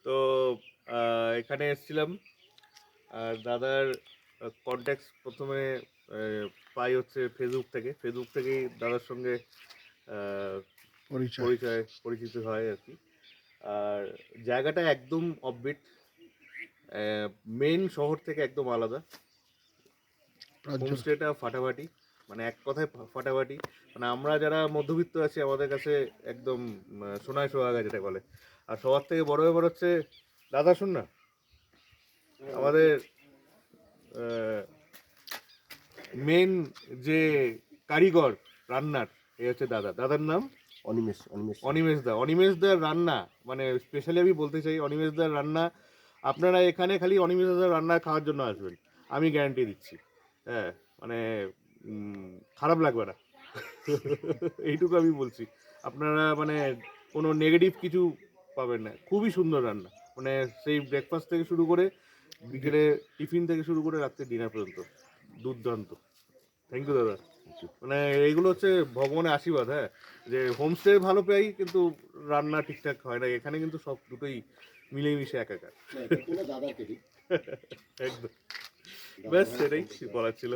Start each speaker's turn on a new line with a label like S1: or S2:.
S1: তো এখানে এসেছিলাম। আর দাদার কন্ট্যাক্ট প্রথমে পাই হচ্ছে ফেসবুক থেকেই দাদার সঙ্গে আহ, পরিচিত হয় আর কি। আর জায়গাটা একদম অফবিট, মেন শহর থেকে একদম আলাদা। হোমস্টেটা ফাটাফাটি, মানে এক কথায় ফাটাফাটি। মানে আমরা যারা মধ্যবিত্ত আছি আমাদের কাছে একদম সোনায় সোহাগা যেটা বলে। আর সবার থেকে বড় ব্যাপার হচ্ছে, দাদা শুন না, আমাদের মেন যে কারিগর রান্নার এ হচ্ছে দাদার নাম অনিমেষ দার রান্না, মানে স্পেশালি আমি বলতে চাই অনিমেষ দার রান্না। আপনারা এখানে খালি অনিমেষ দার রান্না খাওয়ার জন্য আসবেন, আমি গ্যারান্টি দিচ্ছি। হ্যাঁ, মানে খারাপ লাগবে না। এইটুকু আমি বলছি। আপনারা মানে কোনো নেগেটিভ কিছু পাবেন না। খুবই সুন্দর রান্না, মানে সেই ব্রেকফাস্ট থেকে শুরু করে বিকেলে টিফিন থেকে শুরু করে রাত্রে ডিনার পর্যন্ত দুর্দান্ত। থ্যাংক ইউ দাদা। মানে এইগুলো হচ্ছে ভগবানের আশীর্বাদ। হ্যাঁ, যে হোমস্টে ভালো পাই কিন্তু রান্না ঠিকঠাক হয় না। এখানে কিন্তু সব দুটোই মিলেমিশে একাকার। একদম, ব্যাস সেটাই বলার ছিল।